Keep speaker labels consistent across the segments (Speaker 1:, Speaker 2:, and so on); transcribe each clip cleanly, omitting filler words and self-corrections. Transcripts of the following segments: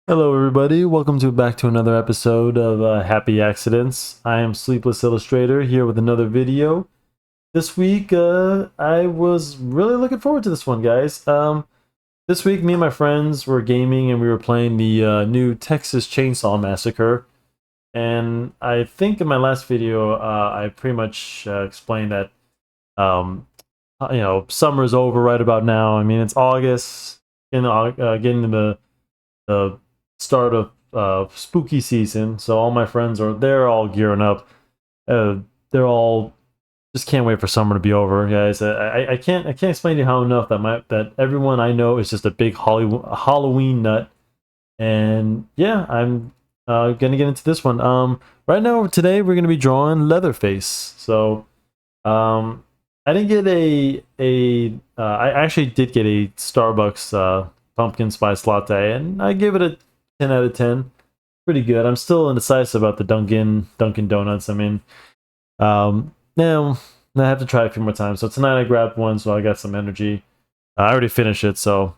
Speaker 1: Hello, everybody. Welcome back to another episode of Happy Accidents. I am Sleepless Illustrator here with another video. This week, I was really looking forward to this one, guys. This week, me and my friends were gaming and we were playing the new Texas Chainsaw Massacre. And I think in my last video, I pretty much explained that, summer's over right about now. I mean, it's August, getting into the start of spooky season, so all my friends they're all gearing up. They're all just can't wait for summer to be over, guys. I can't explain to you how enough that everyone I know is just a big Halloween nut. And yeah, I'm gonna get into this one. Right now today we're gonna be drawing Leatherface. So I didn't get I actually did get a Starbucks pumpkin spice latte, and I give it a 10 out of 10. Pretty good. I'm still indecisive about the Dunkin' Donuts. I mean, now I have to try it a few more times. So tonight I grabbed one, so I got some energy. I already finished it, so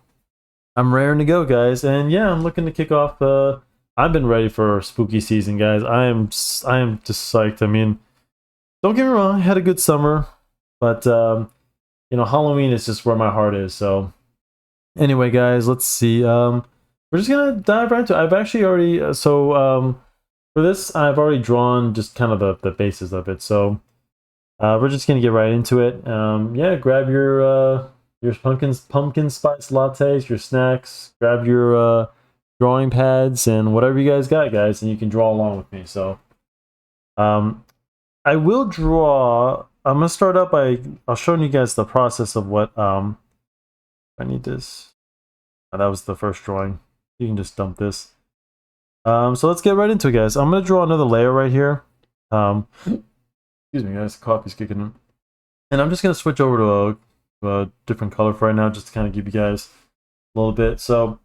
Speaker 1: I'm raring to go, guys. And yeah, I'm looking to kick off. I've been ready for spooky season, guys. I am just psyched. I mean, don't get me wrong, I had a good summer, but Halloween is just where my heart is. So anyway, guys, let's see. We're just gonna dive right into it. I've actually already for this I've already drawn just kind of the basis of it. So we're just gonna get right into it. Yeah, grab your pumpkin spice lattes, your snacks, grab your drawing pads and whatever you guys got, guys, and you can draw along with me. So I will draw. I'm gonna start up by I'll show you guys the process of what I need this. That was the first drawing. You can just dump this. So let's get right into it, guys. I'm gonna draw another layer right here. Excuse me, guys. Coffee's kicking in, and I'm just gonna switch over to a different color for right now, just to kind of give you guys a little bit. So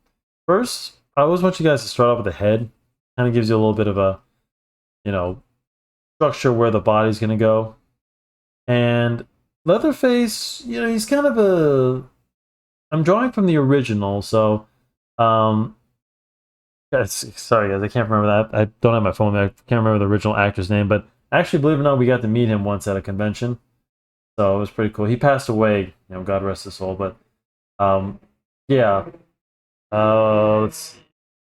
Speaker 1: first, I always want you guys to start off with the head. Kind of gives you a little bit of a, structure where the body's gonna go. And Leatherface, he's kind of a. I'm drawing from the original, so guys, sorry guys, I can't remember that. I don't have my phone there. I can't remember the original actor's name, but actually, believe it or not, we got to meet him once at a convention, so it was pretty cool. He passed away, God rest his soul. But yeah, let's see.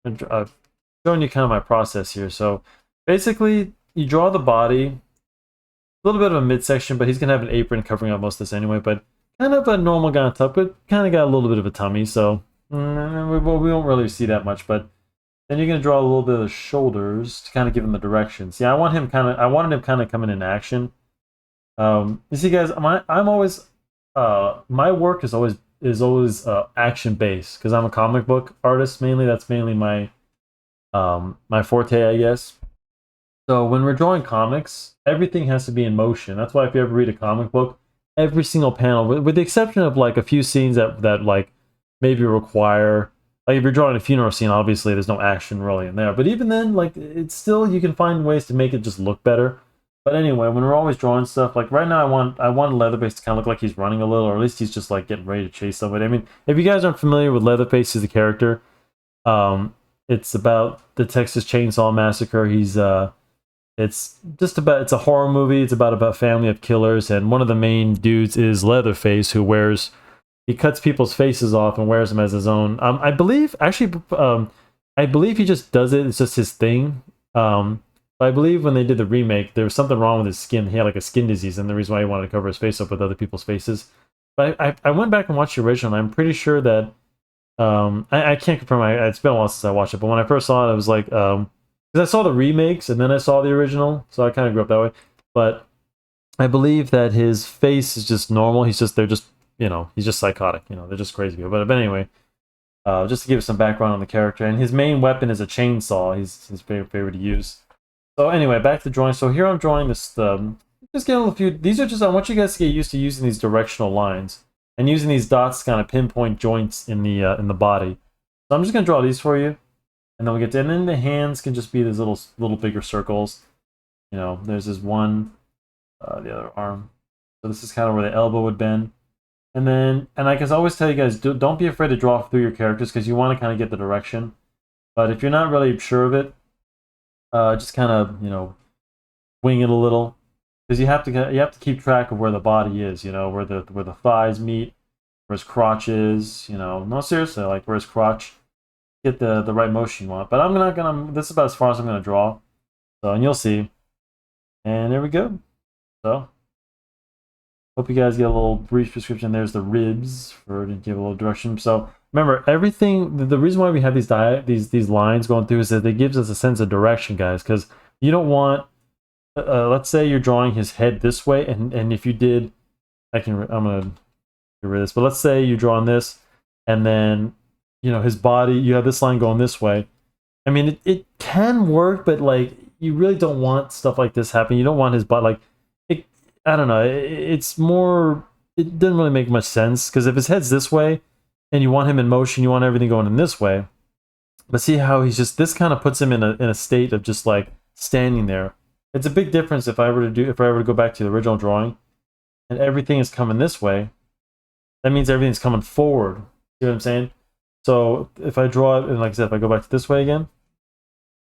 Speaker 1: I'm showing you kind of my process here. So basically, you draw the body, a little bit of a midsection, but he's gonna have an apron covering up most of this anyway. But kind of a normal guy on top, but kind of got a little bit of a tummy, so we won't really see that much. But then you're gonna draw a little bit of the shoulders to kind of give him the direction. See, I wanted him kind of coming in action. You see, guys, I'm always my work is always action based because I'm a comic book artist mainly. That's mainly my forte, I guess. So when we're drawing comics, everything has to be in motion. That's why if you ever read a comic book, every single panel, with the exception of like a few scenes that like maybe require, like if you're drawing a funeral scene, obviously there's no action really in there. But even then, like it's still, you can find ways to make it just look better. But anyway, when we're always drawing stuff, like right now I want Leatherface to kind of look like he's running a little, or at least he's just like getting ready to chase somebody. I mean, if you guys aren't familiar with Leatherface as a character, it's about the Texas Chainsaw Massacre. It's a horror movie. It's about a family of killers, and one of the main dudes is Leatherface, who he cuts people's faces off and wears them as his own. I believe he just does it. It's just his thing. But I believe when they did the remake, there was something wrong with his skin. He had like a skin disease, and the reason why he wanted to cover his face up with other people's faces. But I went back and watched the original, and I'm pretty sure that I can't confirm. It's been a while since I watched it, but when I first saw it, I was like, because I saw the remakes and then I saw the original, so I kind of grew up that way. But I believe that his face is just normal. He's just he's just psychotic. They're just crazy people. But anyway, just to give some background on the character, and his main weapon is a chainsaw. He's his favorite to use. So anyway, back to drawing. So here I'm drawing this. Just getting a few. These are just. I want you guys to get used to using these directional lines and using these dots to kind of pinpoint joints in the body. So I'm just gonna draw these for you. And then we get to, and then the hands can just be these little bigger circles. There's this one, the other arm. So this is kind of where the elbow would bend. And I can always tell you guys, don't be afraid to draw through your characters because you want to kind of get the direction. But if you're not really sure of it, just kind of, wing it a little, because you have to keep track of where the body is, where the thighs meet, where his crotch is, no, seriously, like where his crotch, get the right motion you want. But I'm not gonna, this is about as far as I'm gonna draw. So, and you'll see. And there we go. So, hope you guys get a little brief description. There's the ribs for to give a little direction. So remember, everything. The reason why we have these lines going through is that it gives us a sense of direction, guys. Because you don't want. Let's say you're drawing his head this way, and if you did, I'm gonna get rid of this. But let's say you're drawing this, and then his body. You have this line going this way. I mean, it can work, but like you really don't want stuff like this happening. You don't want his body like it. I don't know. It's more. It doesn't really make much sense because if his head's this way, and you want him in motion, you want everything going in this way. But see how he's just this kind of puts him in a state of just like standing there. It's a big difference if I were to go back to the original drawing, and everything is coming this way. That means everything's coming forward. See what I'm saying? So if I draw it, and like I said, if I go back to this way again,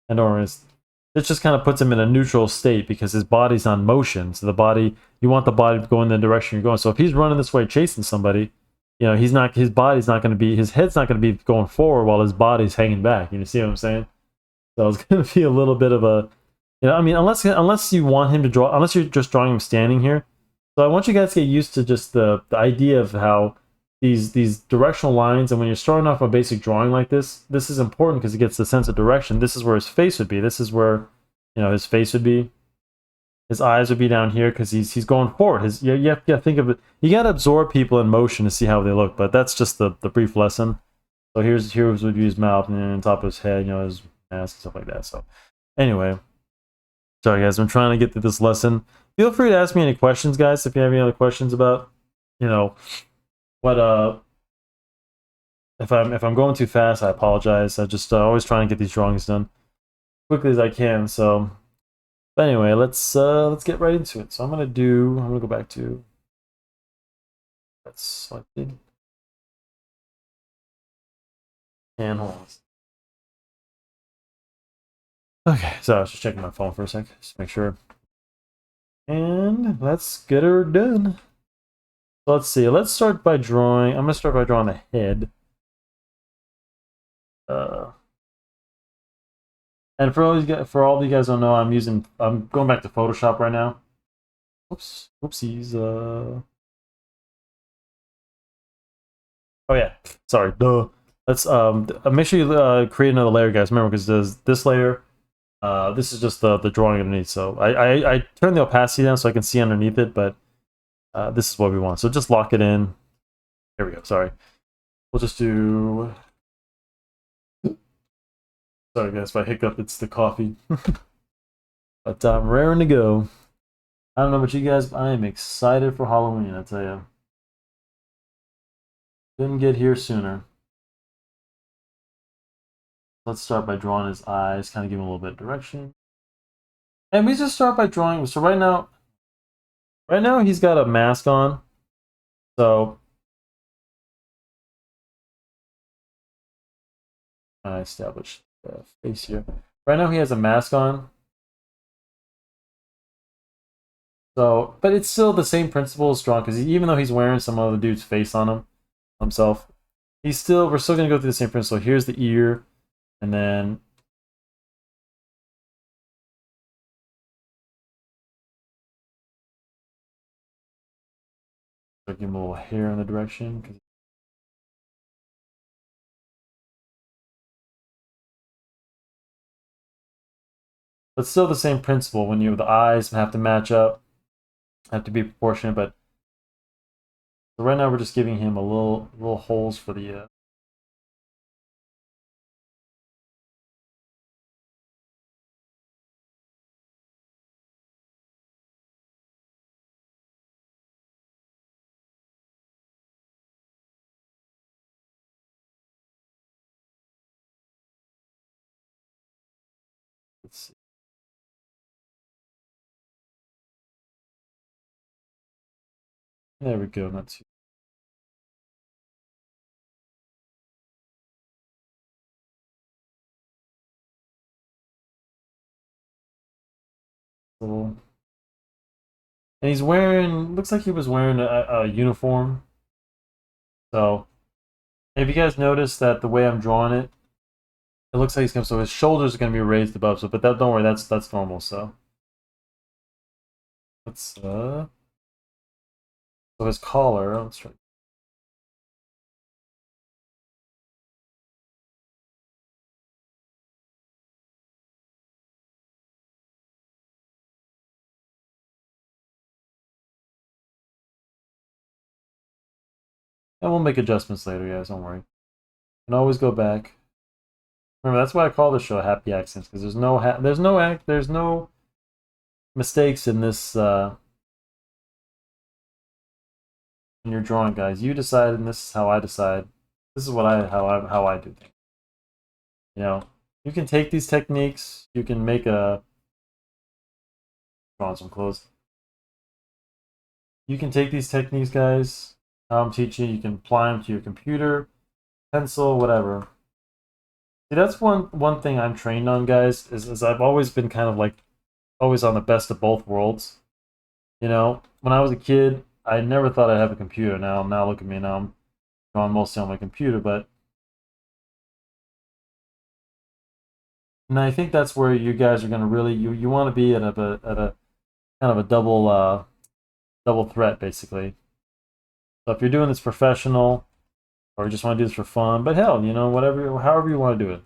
Speaker 1: and it just kind of puts him in a neutral state because his body's on motion. So you want the body to go in the direction you're going. So if he's running this way chasing somebody, his body's not going to be, his head's not going to be going forward while his body's hanging back. You see what I'm saying? So it's going to be a little bit of a, I mean, unless you want him to draw, unless you're just drawing him standing here. So I want you guys to get used to just the idea of how these directional lines, and when you're starting off a basic drawing like this is important because it gets the sense of direction. This is where his face would be. This is where his face would be. His eyes would be down here because he's going forward. You have to think of it. You got to absorb people in motion to see how they look. But that's just the brief lesson. So here's would be his mouth, and then on top of his head, his mask and stuff like that. So anyway, sorry guys, I'm trying to get through this lesson. Feel free to ask me any questions, guys, if you have any other questions about what if I'm going too fast, I apologize. I just always try and get these drawings done as quickly as I can. So, but anyway, let's get right into it. So I'm gonna go back to that's selected and hold on. Okay, so I was just checking my phone for a sec, just to make sure. And let's get her done. So let's see. Let's start by drawing. I'm gonna start by drawing the head. And for all of you guys don't know, I'm going back to Photoshop right now. Oops, oopsies. Oh yeah, sorry. Duh. Let's make sure you create another layer, guys. Remember, because this layer, this is just the drawing underneath. So I turn the opacity down so I can see underneath it, but this is what we want. So just lock it in. Here we go. Sorry. We'll just do. Sorry guys, if I hiccup, it's the coffee. But I'm raring to go. I don't know about you guys, but I am excited for Halloween, I tell you. Couldn't get here sooner. Let's start by drawing his eyes, kind of give him a little bit of direction. And we just start by drawing. So right now he's got a mask on. So I established the face here. Right now he has a mask on. So, but it's still the same principle is strong because even though he's wearing some other dude's face on himself, we're still gonna go through the same principle. Here's the ear, and then give him a little hair in the direction. But still the same principle. When the eyes have to match up, have to be proportionate. But so right now we're just giving him a little holes for the. Let's see. There we go. Not too. little. And he's wearing, looks like he was wearing a uniform. So, if you guys notice that the way I'm drawing it, it looks like he's going to, so his shoulders are going to be raised above. So, but that, don't worry, that's normal. So, let's, so his collar, let's try. And we'll make adjustments later, guys, don't worry. And always go back. Remember, that's why I call this show Happy Accents, because there's no mistakes in this, in your drawing, guys. You decide, and this is how I decide. This is what how I do things. You know, you can take these techniques, you can make a, draw on some clothes. You can take these techniques, guys, how I'm teaching, you can apply them to your computer, pencil, whatever. See, that's one thing I'm trained on, guys, is I've always been kind of like, always on the best of both worlds. You know, when I was a kid, I never thought I'd have a computer. Now look at me, now I'm drawing mostly on my computer, but and I think that's where you guys are going to really, you want to be at a kind of a double threat, basically. So if you're doing this professional, or you just want to do this for fun, but hell, you know, whatever, however you want to do it.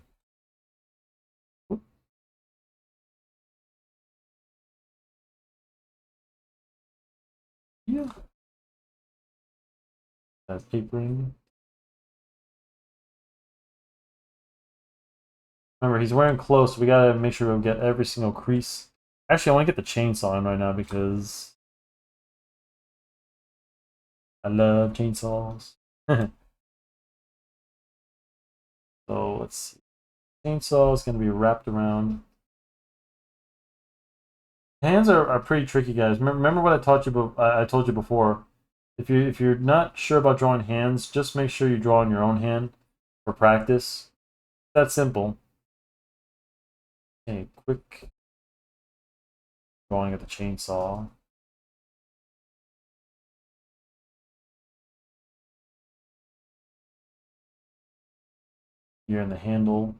Speaker 1: Yeah. That's tapering. Remember, he's wearing clothes, so we gotta make sure we get every single crease. Actually, I want to get the chainsaw in right now because I love chainsaws. So let's see. Chainsaw is going to be wrapped around. Hands are pretty tricky, guys. Remember what I taught you. I told you before. If you're not sure about drawing hands, just make sure you draw in your own hand for practice. That's simple. Okay, quick drawing of the chainsaw. Here in the handle.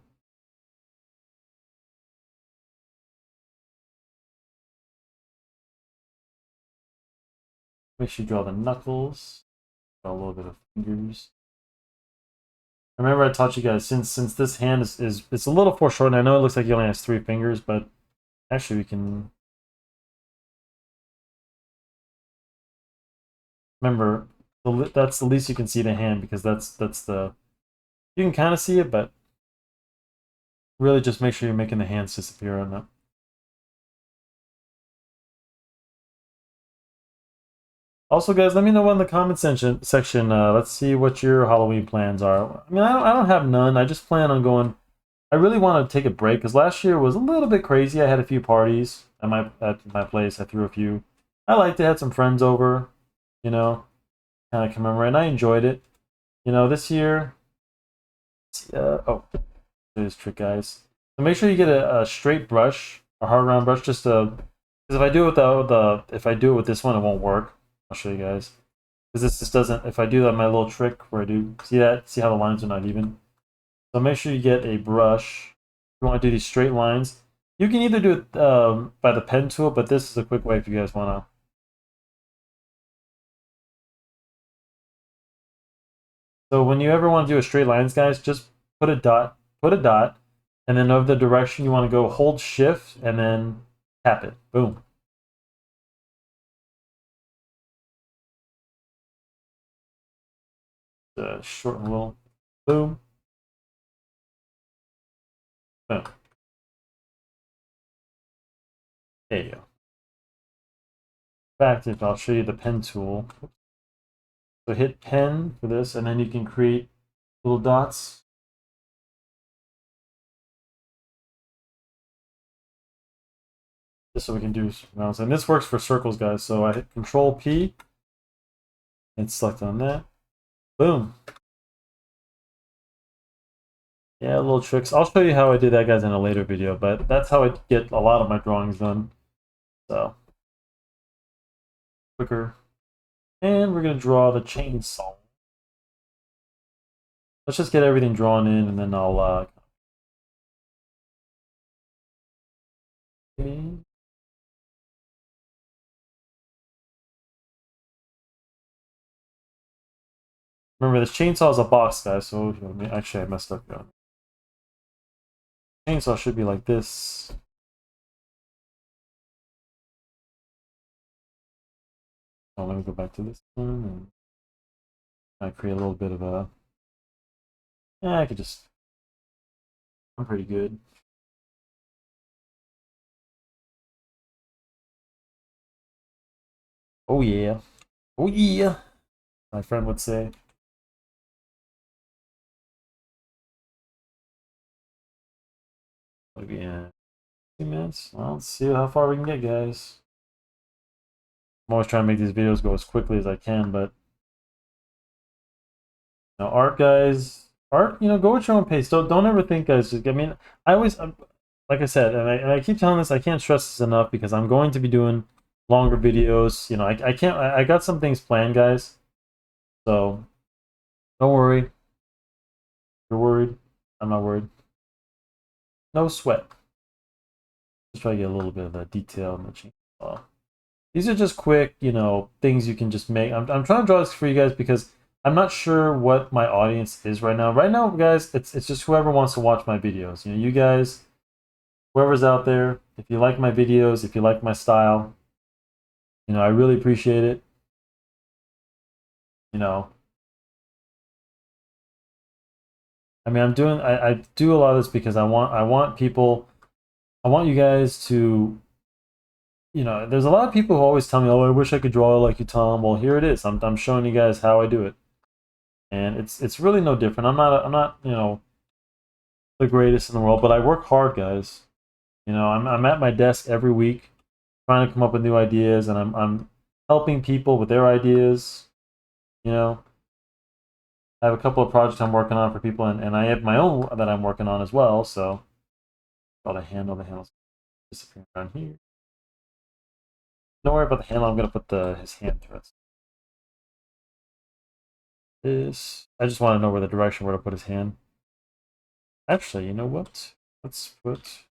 Speaker 1: Make sure you draw the knuckles. Draw a little bit of fingers. Remember I taught you guys, since this hand is it's a little foreshortened. I know it looks like he only has 3 fingers, but actually we can, remember, that's the least you can see the hand, because that's the, you can kind of see it, but really just make sure you're making the hands disappear on that. Also, guys, let me know in the comment section. Let's see what your Halloween plans are. I mean, I don't have none. I just plan on going. I really want to take a break because last year was a little bit crazy. I had a few parties at my place. I threw a few. I liked it. Had some friends over. You know, kind of commemorate. And I enjoyed it. You know, this year. Oh, this trick, guys. So make sure you get a straight brush, a hard round brush, just to. Because if I do it with if I do it with this one, it won't work. I'll show you guys. Because this just doesn't, if I do that, my little trick where I do, see that? See how the lines are not even? So make sure you get a brush. If you want to do these straight lines, you can either do it by the pen tool, but this is a quick way if you guys want to. So when you ever want to do a straight lines, guys, just put a dot, and then of the direction you want to go, hold shift, and then tap it. Boom. Shorten a little. Boom. Boom. There you go. In fact, I'll show you the pen tool. So hit pen for this, and then you can create little dots. Just so we can do rounds. And this works for circles, guys. So I hit Control P and select on that. Boom. Yeah, little tricks. I'll show you how I did that, guys, in a later video, but that's how I get a lot of my drawings done. So quicker. And we're gonna draw the chainsaw. Let's just get everything drawn in, and then I'll okay. Remember, this chainsaw is a box, guys. So actually, I messed up. Chainsaw should be like this. Oh, let me go back to this one and I create a little bit of a. Yeah, I could just. I'm pretty good. Oh yeah, oh yeah. My friend would say. Maybe 2 minutes. Well, let's see how far we can get, guys. I'm always trying to make these videos go as quickly as I can, but art, guys, art. Go at your own pace. Don't ever think, guys. I mean, I always, like I said, and I keep telling this. I can't stress this enough because I'm going to be doing longer videos. I can't. I got some things planned, guys. So don't worry. If you're worried, I'm not worried. No sweat. Just try to get a little bit of the detail in the chainsaw. These are just quick, things you can just make. I'm trying to draw this for you guys because I'm not sure what my audience is right now. Right now, guys, it's just whoever wants to watch my videos. You guys, whoever's out there, if you like my videos, if you like my style, I really appreciate it. I mean, I do a lot of this because I want people, I want you guys to, there's a lot of people who always tell me, oh, I wish I could draw like you, Tom. Well, here it is. I'm showing you guys how I do it. And it's really no different. I'm not the greatest in the world, but I work hard, guys. I'm at my desk every week trying to come up with new ideas, and I'm helping people with their ideas. I have a couple of projects I'm working on for people, and I have my own that I'm working on as well. So, got a handle. The handle's disappearing around here. Don't worry about the handle. I'm gonna put his hand through it. I just want to know where the direction where to put his hand. Actually, you know what? Let's put.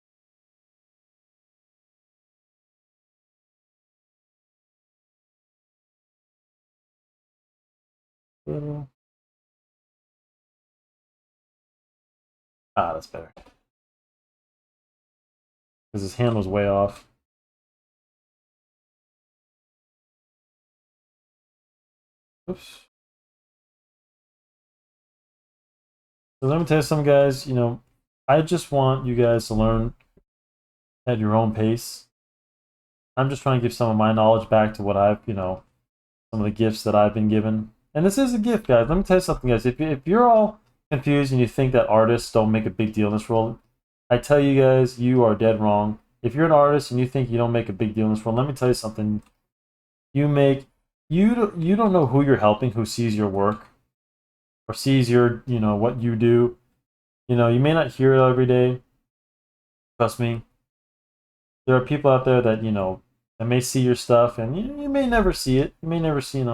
Speaker 1: That's better. Because his hand was way off. Oops. So let me tell you something, guys. I just want you guys to learn at your own pace. I'm just trying to give some of my knowledge back to what I've, some of the gifts that I've been given. And this is a gift, guys. Let me tell you something, guys. If you're all confused and you think that artists don't make a big deal in this world, I tell you guys, you are dead wrong. If you're an artist and you think you don't make a big deal in this world, let me tell you something. You don't know who you're helping, who sees your work or sees your, what you do. You may not hear it every day. Trust me. There are people out there that, that may see your stuff and you may never see it. You may never see,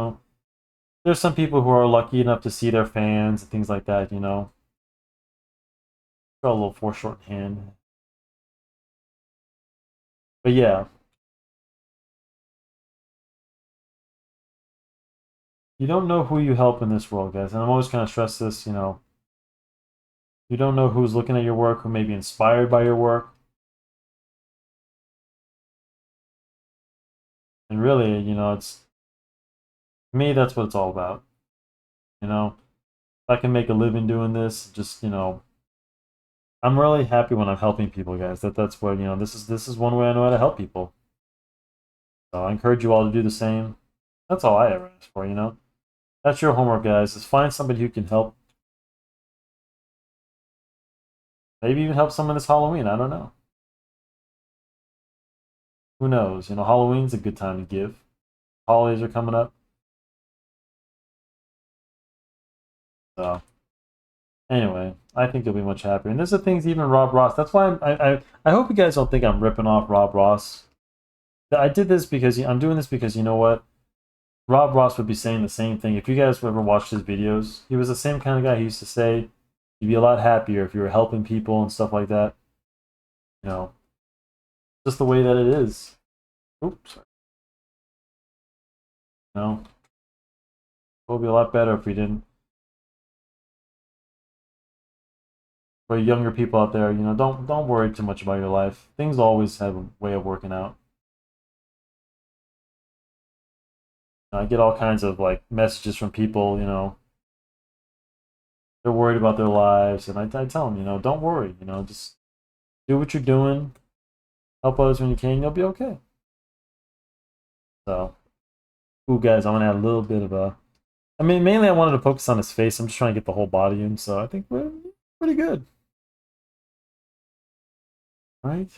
Speaker 1: There's some people who are lucky enough to see their fans and things like that, Draw a little foreshorthand. But yeah. You don't know who you help in this world, guys. And I'm always going to stress this, You don't know who's looking at your work, who may be inspired by your work. And really, it's to me, that's what it's all about. If I can make a living doing this, just I'm really happy when I'm helping people, guys. That's what this is one way I know how to help people. So I encourage you all to do the same. That's all I ever ask for, That's your homework, guys. Is find somebody who can help. Maybe even help someone this Halloween. I don't know. Who knows? Halloween's a good time to give. Holidays are coming up. So anyway, I think you'll be much happier. And there's the things even Rob Ross. That's why I hope you guys don't think I'm ripping off Rob Ross. I did this because I'm doing this because you know what? Rob Ross would be saying the same thing. If you guys ever watched his videos, he was the same kind of guy. He used to say you'd be a lot happier if you were helping people and stuff like that. You know, just the way that it is. Oops. No, it would be a lot better if we didn't. For younger people out there, don't worry too much about your life. Things always have a way of working out. I get all kinds of like messages from people, they're worried about their lives, and I tell them, don't worry, just do what you're doing, help others when you can, you'll be okay. So, ooh, guys, I'm gonna add a little bit of a. I mean, mainly I wanted to focus on his face. I'm just trying to get the whole body in, so I think we're pretty good. Right?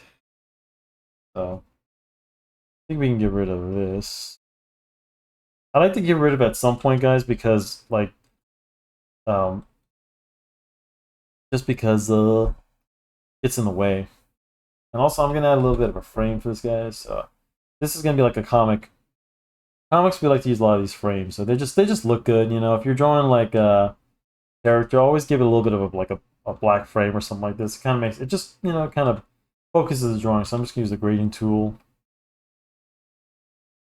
Speaker 1: So, I think we can get rid of this. I'd like to get rid of it at some point, guys, because, like, um, just because it's in the way. And also, I'm gonna add a little bit of a frame for this, guys. So, this is gonna be like a comic. Comics, we like to use a lot of these frames, so they just look good. If you're drawing like a character, always give it a little bit of a black frame or something like this. It kind of makes it just kind of focuses the drawing. So I'm just gonna use the grading tool.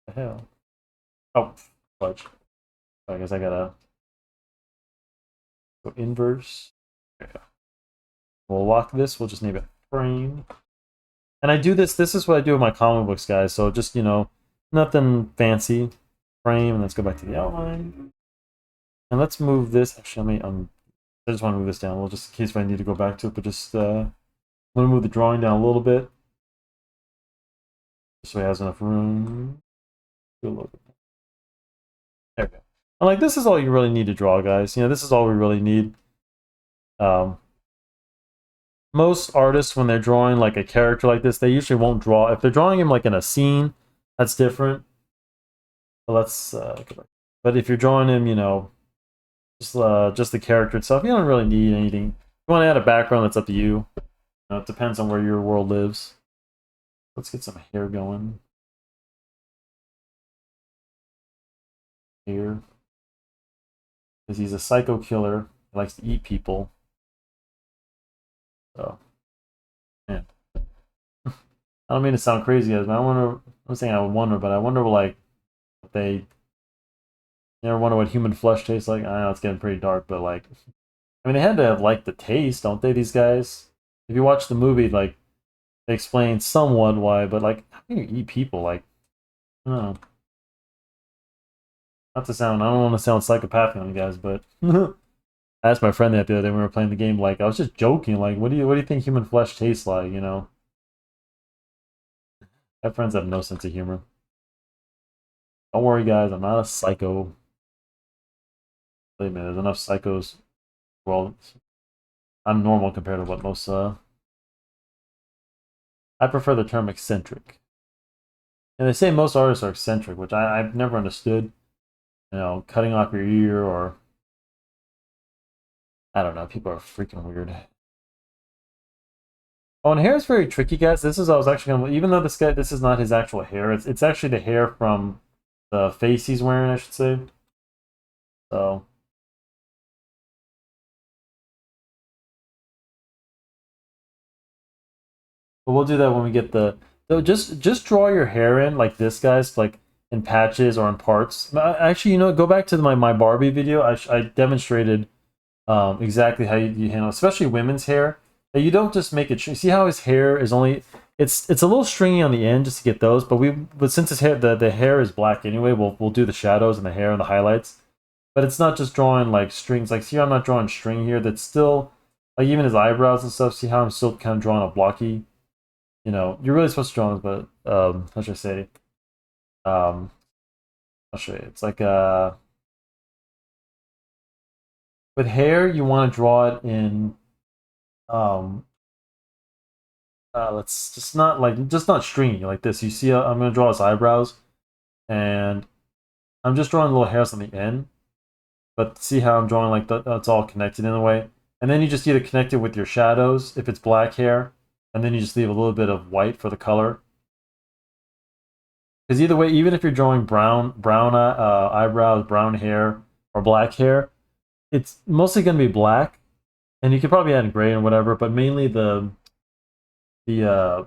Speaker 1: What the hell? Oh, fudge. I guess I gotta go inverse. Okay. We'll lock this. We'll just name it frame. And I do this. This is what I do with my comic books, guys. So just nothing fancy. Frame, and let's go back to the outline. And let's move this. Actually, I just want to move this down a little, just in case if I need to go back to it. But just I'm gonna move the drawing down a little bit, just so he has enough room. Do a little bit. There we go. And like this is all you really need to draw, guys. This is all we really need. Most artists, when they're drawing like a character like this, they usually won't draw. If they're drawing him like in a scene, that's different. But let's go back. But if you're drawing him, just the character itself, you don't really need anything. If you want to add a background, that's up to you. It depends on where your world lives. Let's get some hair going. Here. Because he's a psycho killer. He likes to eat people. So, man. I don't mean to sound crazy, guys, but I'm saying I would wonder, but I wonder, like, if they. You ever wonder what human flesh tastes like? I know it's getting pretty dark, but, like. I mean, they had to have liked the taste, don't they, these guys? If you watch the movie, like, they explain somewhat why, but, like, how can you eat people? Like, I don't know. Not to sound, I don't want to sound psychopathic on you guys, but I asked my friend that the other day when we were playing the game. Like, I was just joking. Like, what do you think human flesh tastes like? My friends have no sense of humor. Don't worry, guys. I'm not a psycho. Wait a minute, there's enough psychos. Well, I'm normal compared to what most. I prefer the term eccentric. And they say most artists are eccentric, which I've never understood. Cutting off your ear, or I don't know. People are freaking weird. Oh, and hair is very tricky, guys. I was actually gonna, even though this is not his actual hair. It's actually the hair from the face he's wearing, I should say. So. But we'll do that when we get the. So just draw your hair in like this, guys, like in patches or in parts. Actually, go back to my Barbie video. I demonstrated exactly how you handle, especially women's hair. That you don't just make it. See how his hair is only. It's a little stringy on the end just to get those, but since his hair the hair is black anyway, we'll do the shadows and the hair and the highlights. But it's not just drawing like strings. Like see, I'm not drawing string here. That's still like even his eyebrows and stuff. See how I'm still kind of drawing a blocky. You're really supposed to draw this, but how should I say? I'll show you. It's like with hair, you want to draw it in let's just not stringy like this. You see, I'm gonna draw his eyebrows, and I'm just drawing little hairs on the end. But see how I'm drawing like it's all connected in a way, and then you just either connect it with your shadows if it's black hair, and then you just leave a little bit of white for the color. Because either way, even if you're drawing brown eyebrows, brown hair, or black hair, it's mostly going to be black, and you could probably add gray and whatever, but mainly the uh,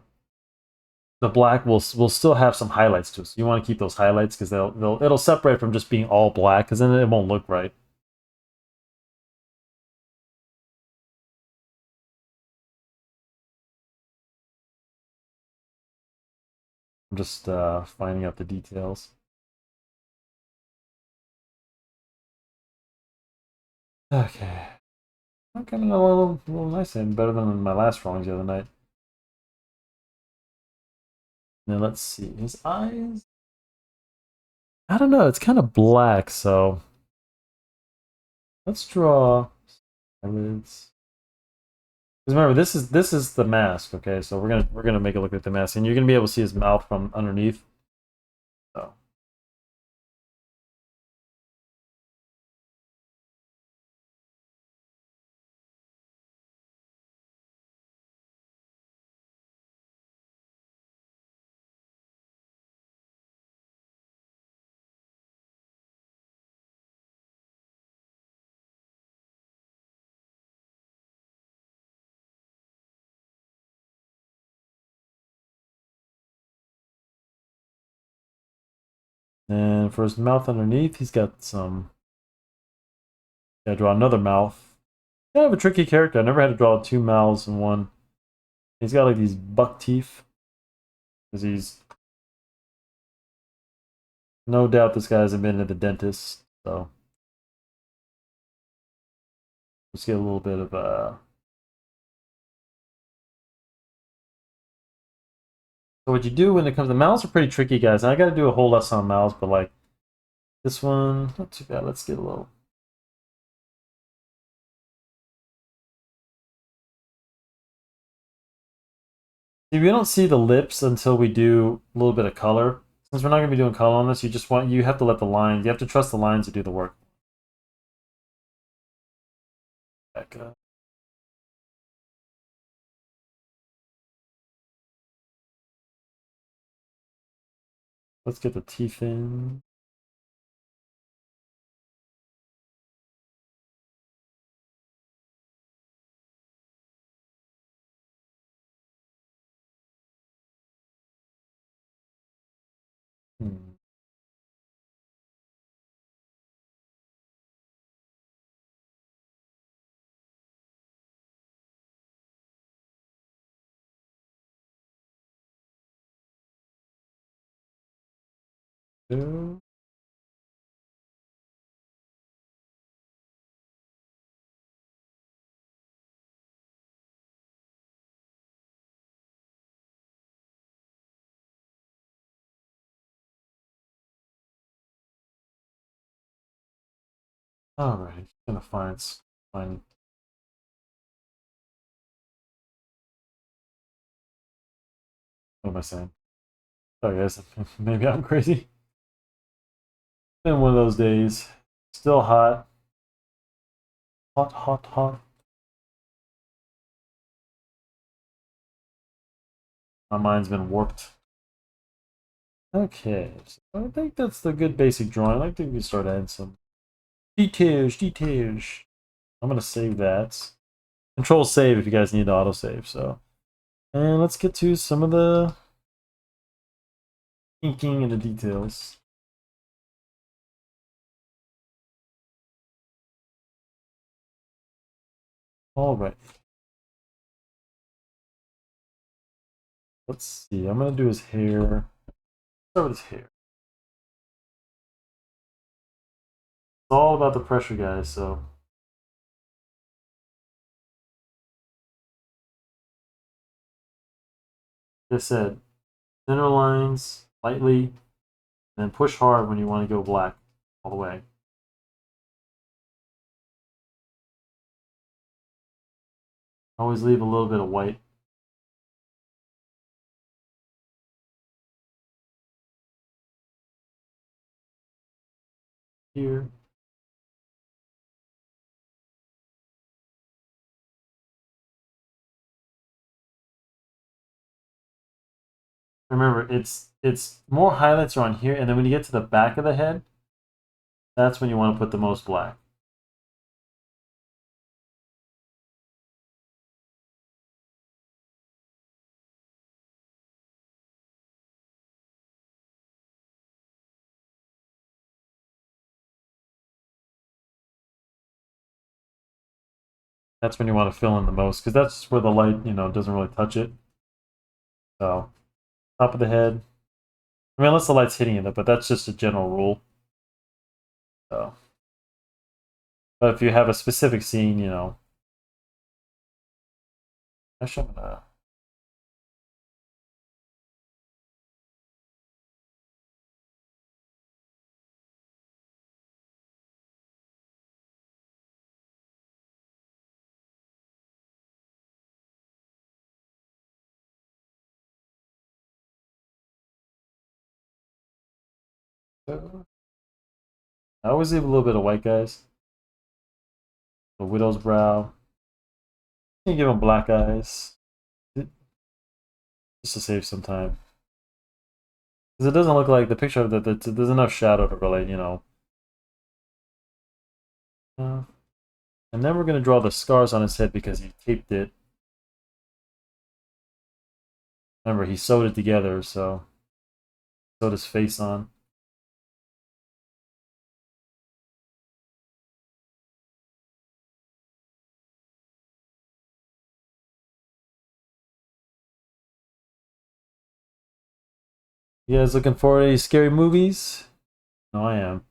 Speaker 1: the black will still have some highlights to it. So you want to keep those highlights because it'll separate from just being all black, because then it won't look right. I'm just finding out the details. Okay. I'm coming a little nice and better than my last drawings the other night. Now let's see. His eyes. I don't know. It's kind of black, so let's draw eyelids. Because remember, this is the mask. Okay, so we're gonna make it look like the mask, and you're gonna be able to see his mouth from underneath. So and for his mouth underneath, he's got some. Gotta draw another mouth. Kind of a tricky character. I never had to draw two mouths in one. He's got like these buck teeth. Because he's no doubt this guy hasn't been to the dentist. So let's get a little bit of So what you do when it comes to mouths are pretty tricky, guys. And I got to do a whole lesson on mouths, but like this one, not too bad. Let's get a little. See, we don't see the lips until we do a little bit of color. Since we're not going to be doing color on this, you have to let the lines. You have to trust the lines to do the work. Back up. Let's get the teeth in. Hmm. Two. All right, gonna find. What am I saying? Sorry, guys. Maybe I'm crazy. Been one of those days. Still hot. Hot, hot, hot. My mind's been warped. Okay, so I think that's the good basic drawing. I think we start adding some details, details. I'm gonna save that. Control save if you guys need to auto save. So, and let's get to some of the inking and the details. All right. Let's see. I'm gonna do his hair. Start with his hair. It's all about the pressure, guys. So, like I said, thinner lines lightly, and then push hard when you want to go black all the way. Always leave a little bit of white here. Remember, it's more highlights are on here, and then when you get to the back of the head, that's when you want to put the most black. That's when you want to fill in the most, because that's where the light, doesn't really touch it. So, top of the head. I mean, unless the light's hitting it, but that's just a general rule. So, but if you have a specific scene, actually, I'm gonna. I always leave a little bit of white, guys. The widow's brow. You can give him black eyes, just to save some time. Because it doesn't look like the picture of there's enough shadow to really, And then we're going to draw the scars on his head because he taped it. Remember, he sewed it together, so sewed his face on. You guys looking forward to any scary movies? No, I am.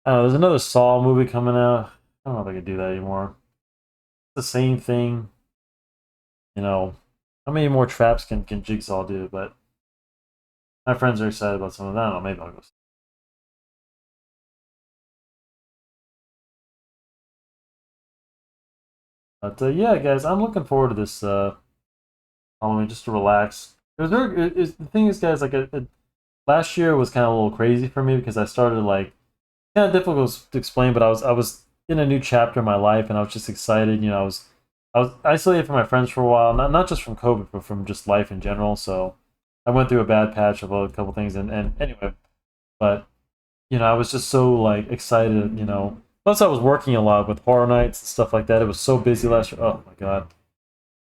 Speaker 1: I don't know, there's another Saw movie coming out. I don't know if I can do that anymore. It's the same thing. How many more traps can Jigsaw do? But my friends are excited about some of that. I don't know, maybe I'll go. But yeah, guys, I'm looking forward to this Halloween just to relax. The thing is, guys, like last year was kind of a little crazy for me because I started like kind of difficult to explain, but I was in a new chapter in my life, and I was just excited. I was isolated from my friends for a while, not just from COVID, but from just life in general. So I went through a bad patch of a couple things, and anyway, but I was just so like excited. Plus I was working a lot with horror nights and stuff like that. It was so busy last year. Oh my god,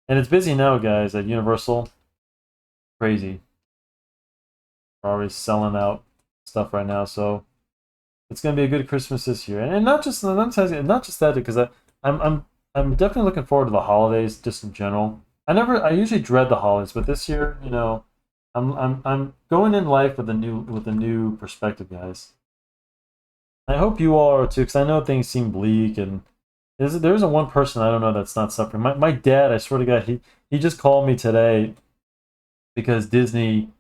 Speaker 1: and it's busy now, guys, at Universal. Crazy. We're already selling out stuff right now, so it's gonna be a good Christmas this year, and not just that because I'm I'm I'm definitely looking forward to the holidays just in general. I usually dread the holidays, but this year, I'm going in life with a new perspective, guys. I hope you all are too, because I know things seem bleak, and there isn't one person I don't know that's not suffering. My dad, I swear to God, he just called me today because Disney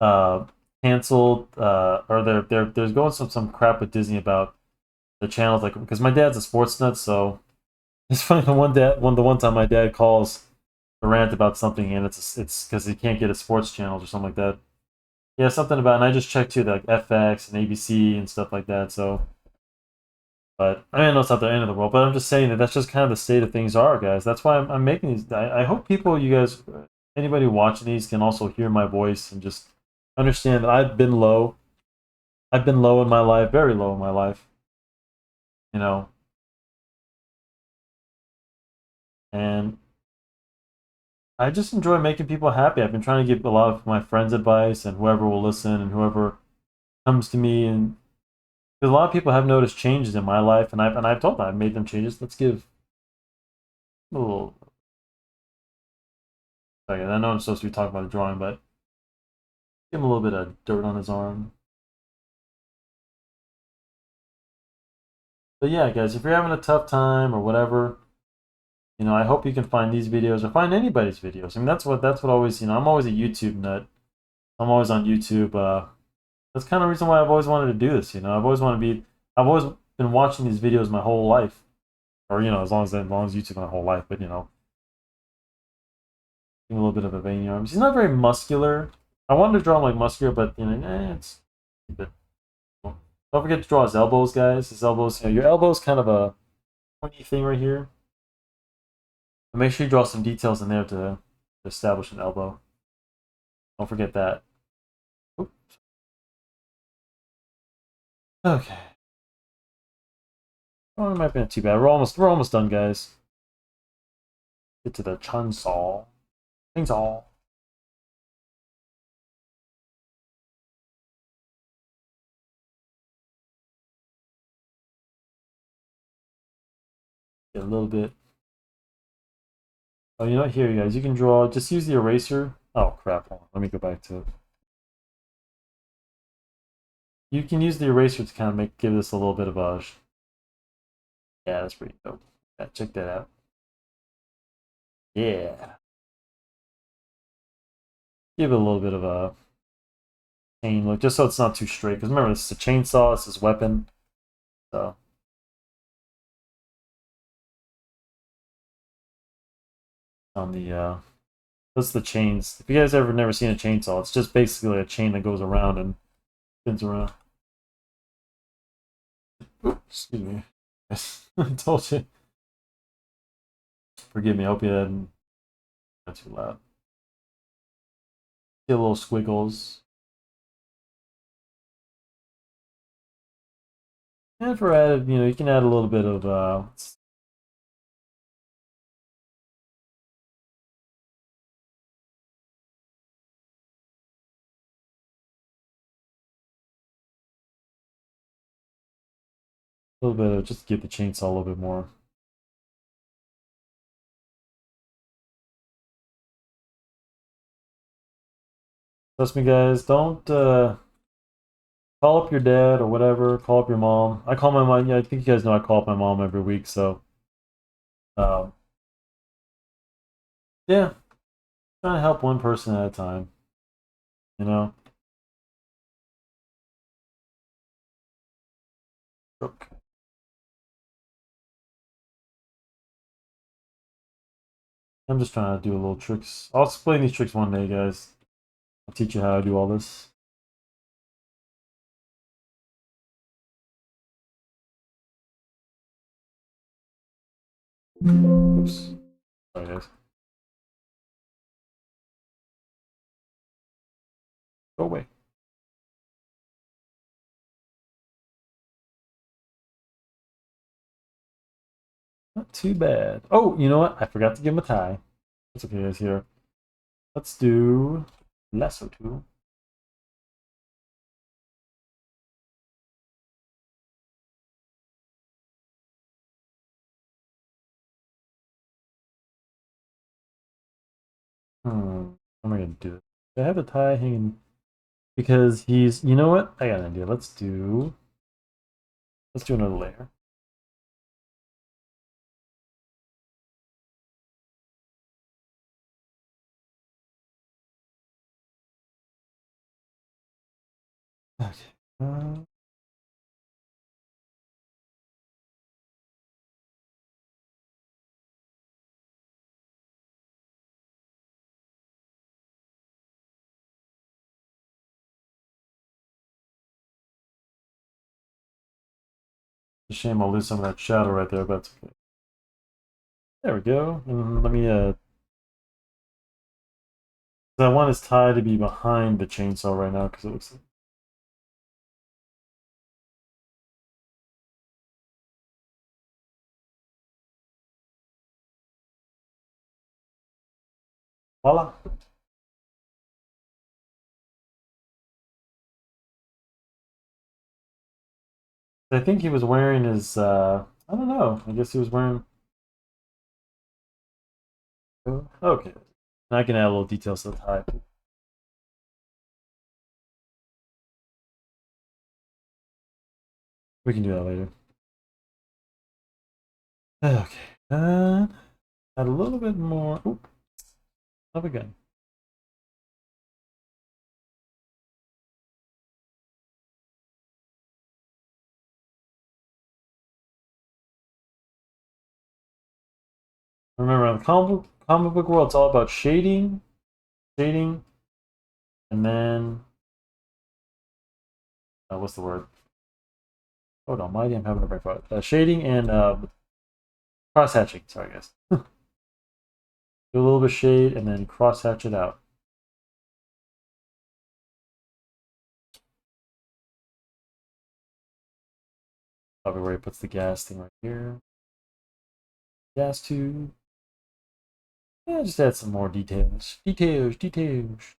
Speaker 1: uh, canceled or there's going some crap with Disney about the channels, like because my dad's a sports nut, so it's funny the one time my dad calls to rant about something, and it's because he can't get his sports channels or something like that. Yeah, something about, and I just checked too, like FX and ABC and stuff like that. So, but I know it's not the end of the world, but I'm just saying that that's just kind of the state of things are, guys. That's why I'm making these. I hope people, you guys, anybody watching these can also hear my voice and just understand that I've been low. I've been low in my life, very low in my life, you know, and I just enjoy making people happy. I've been trying to give a lot of my friends advice and whoever will listen and whoever comes to me, and because a lot of people have noticed changes in my life, and I've told them I've made them changes. Let's give a little. Sorry, I know I'm supposed to be talking about a drawing, but give him a little bit of dirt on his arm. But yeah, guys, if you're having a tough time or whatever, I hope you can find these videos or find anybody's videos. I mean, that's what always, I'm always a YouTube nut. I'm always on YouTube. That's kind of the reason why I've always wanted to do this. I've always been watching these videos my whole life, or as long as YouTube my whole life. But give him a little bit of a veiny arms. He's not very muscular. I wanted to draw him like muscular, but it's a bit. Don't forget to draw his elbows, guys. His elbows, your elbow's kind of a pointy thing right here. But make sure you draw some details in there to establish an elbow. Don't forget that. Oops. Okay. Oh, it might be not too bad. We're almost done, guys. Get to the chainsaw. Chainsaw. Get a little bit. Oh, you know what? Here, you guys. You can draw. Just use the eraser. Oh, crap. Hold on. Let me go back to it. You can use the eraser to kind of give this a little bit of a... Yeah, that's pretty dope. Yeah, check that out. Yeah. Give it a little bit of a chain look, just so it's not too straight. Because remember, this is a chainsaw. This is weapon. So... on the that's the chains. If you guys ever never seen a chainsaw, it's just basically a chain that goes around and spins around. Oops, excuse me. I told you. Forgive me. I hope you didn't not too loud. Get little squiggles. And for added, you can add a little bit of just to give the chainsaw a little bit more. Trust me, guys. Don't call up your dad or whatever. Call up your mom. I call my mom. Yeah, I think you guys know I call up my mom every week. So, um, yeah, trying to help one person at a time. You know. Okay. I'm just trying to do a little tricks. I'll explain these tricks one day, guys. I'll teach you how to do all this. Oops. Sorry, guys. Go away. Not too bad. Oh, you know what? I forgot to give him a tie. That's okay, guys. Here. Let's do lasso tool. What am I gonna do? I have a tie hanging because he's. You know what? I got an idea. Let's do another layer. Okay. It's a shame I'll lose some of that shadow right there, but that's okay. There we go. And let me I want his tie to be behind the chainsaw right now because it looks like. Voila. I think he was wearing his, I don't know. I guess he was wearing. Okay. I can add a little details to the tie. We can do that later. Okay. Add a little bit more. Oop. Up again. Remember, in the comic book world, it's all about shading, and then what's the word? Hold on, I'm having a brain fart. Shading and cross hatching. Sorry, guys. Do a little bit of shade and then cross hatch it out. Probably where he puts the gas thing right here. Gas tube. Yeah, just add some more details. Details.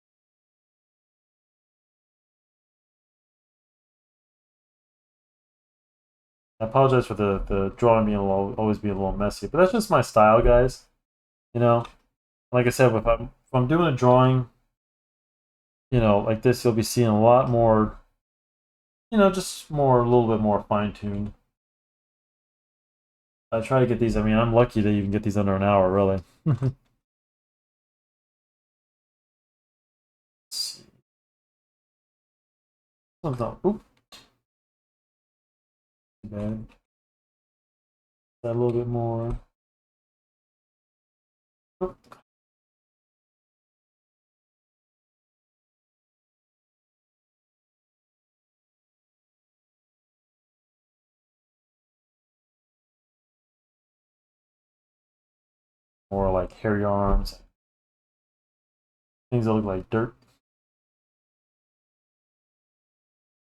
Speaker 1: I apologize for the drawing being always being a little messy, but that's just my style, guys. You know, like I said, if I'm doing a drawing, like this, you'll be seeing a lot more. Just more a little bit more fine tuned. I try to get these. I mean, I'm lucky to even get these under an hour, really. Let's see. Oh, no. Oop. Too bad. That a little bit more. Oop. More like hairy arms, things that look like dirt.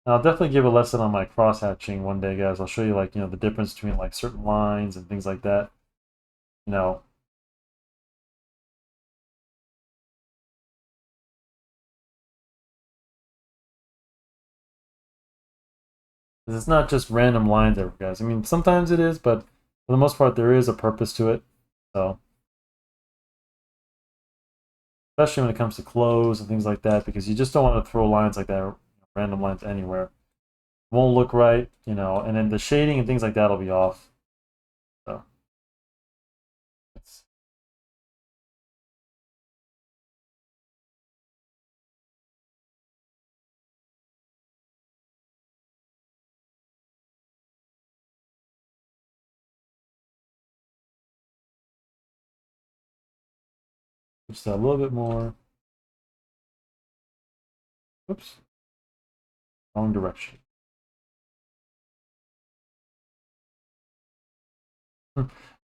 Speaker 1: And I'll definitely give a lesson on my cross hatching one day, guys. I'll show you like the difference between like certain lines and things like that. You know, 'cause it's not just random lines there, guys. I mean, sometimes it is, but for the most part, there is a purpose to it. So, especially when it comes to clothes and things like that, because you just don't want to throw lines like that, random lines anywhere. Won't look right, and then the shading and things like that will be off. So, it's just a little bit more. Oops, wrong direction.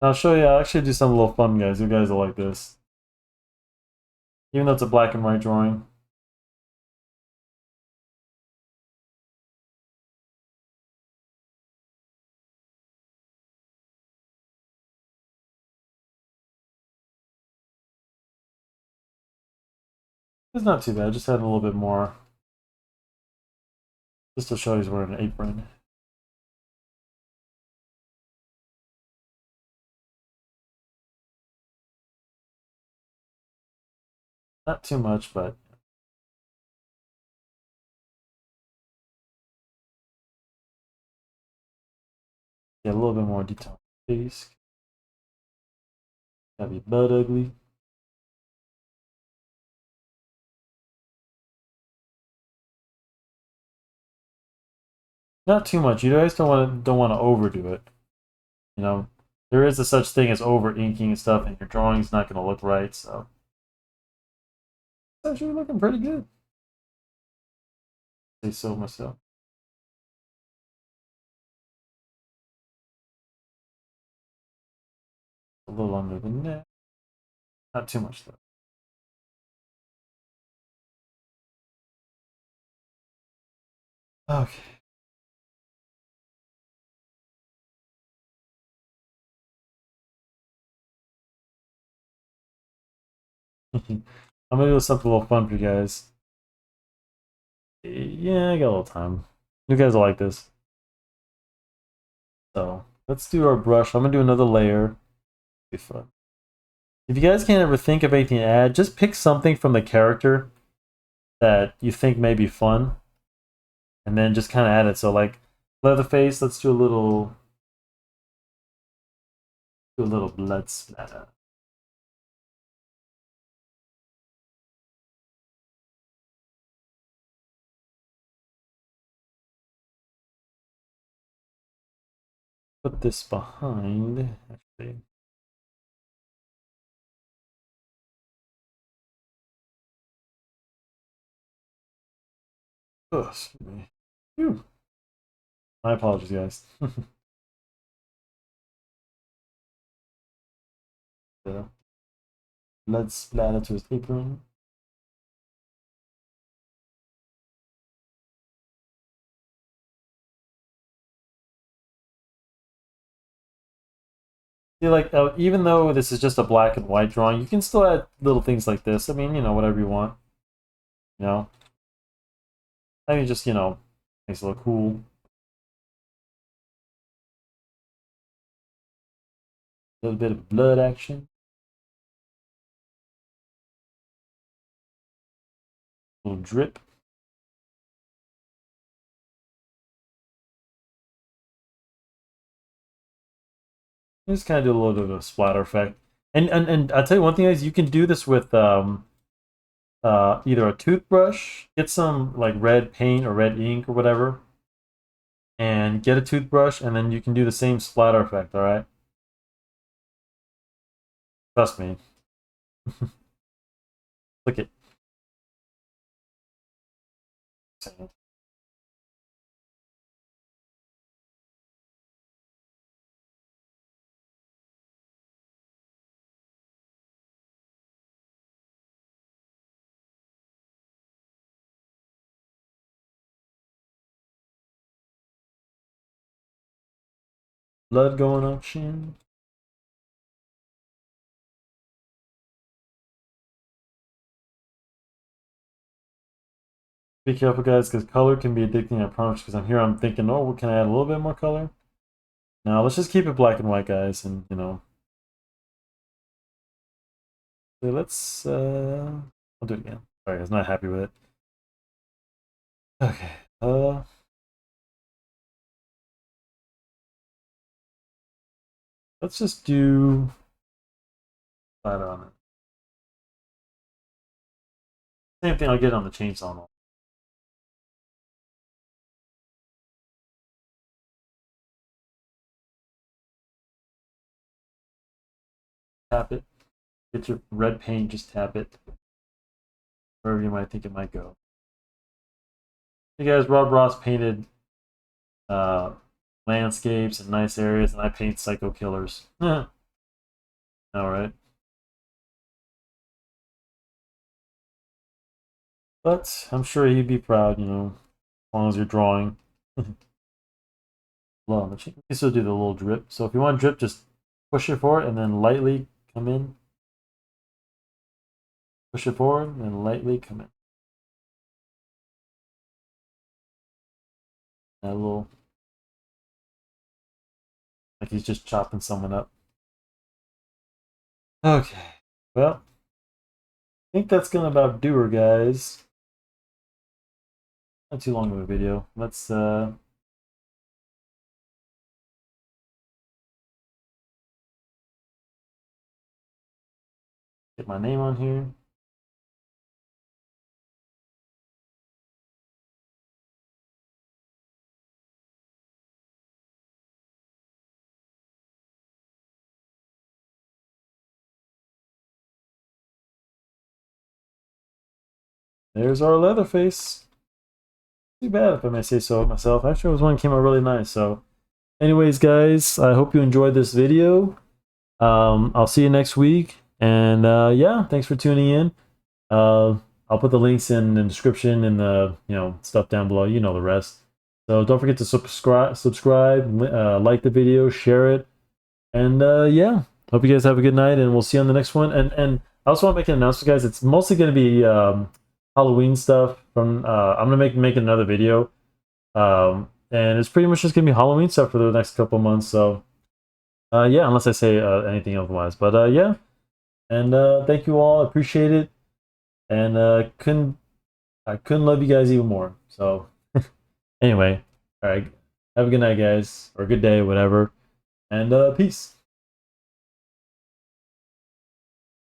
Speaker 1: I'll show you. I'll actually do something a little fun, guys. You guys will like this. Even though it's a black and white drawing. It's not too bad. Just add a little bit more. Just to show he's wearing an apron. Not too much, but yeah, a little bit more detail. Face. Gotta be butt ugly. Not too much. You guys don't want to overdo it. There is a such thing as over inking and stuff, and your drawing's not going to look right. So it's actually looking pretty good. Say so myself. A little under the neck. Not too much though. Okay. I'm gonna do something a little fun for you guys. Yeah, I got a little time. You guys will like this. So let's do our brush. I'm gonna do another layer. Be fun. If you guys can't ever think of anything to add, just pick something from the character that you think may be fun, and then just kind of add it. So like Leatherface, let's do a little blood splatter. Put this behind. Actually, oh, excuse me. Whew. My apologies, guys. The blood splatter to his apron. See, like, even though this is just a black and white drawing, you can still add little things like this. I mean, you know, whatever you want. You know? I mean, just, you know, makes it look cool. A little bit of blood action. A little drip. Just kind of do a little bit of a splatter effect. And I'll tell you one thing is you can do this with either a toothbrush, get some like red paint or red ink or whatever, and get a toothbrush, and then you can do the same splatter effect, alright? Trust me. Look at blood going up chin. Be careful, guys, because color can be addicting, I promise. Because I'm thinking, oh, can I add a little bit more color? Now, let's just keep it black and white, guys, and, you know. So let's, I'll do it again. Sorry, I was not happy with it. Okay, let's just do that on it. Same thing I'll get on the chainsaw. Tap it. Get your red paint, just tap it. Wherever you might think it might go. Hey guys, Rob Ross painted landscapes and nice areas, and I paint psycho killers. Alright. But I'm sure he'd be proud, you know, as long as you're drawing. Well, you can still do the little drip. So if you want drip, just push it forward and then lightly come in. Push it forward and lightly come in. A little, like he's just chopping someone up. Okay, well, I think that's gonna about do her, guys. Not too long of a video. Let's get my name on here. There's our Leatherface. Too bad, if I may say so myself. Actually, it was one that came out really nice. So, anyways, guys, I hope you enjoyed this video. I'll see you next week. And yeah, thanks for tuning in. I'll put the links in the description and the stuff down below. You know the rest. So don't forget to subscribe, like the video, share it, and yeah. Hope you guys have a good night, and we'll see you on the next one. And I also want to make an announcement, guys. It's mostly going to be Halloween stuff. I'm gonna make another video, and it's pretty much just gonna be Halloween stuff for the next couple months. So yeah, unless I say anything otherwise. But yeah, and thank you all. I appreciate it, and I couldn't love you guys even more. So anyway, all right, have a good night, guys, or a good day, whatever, and peace.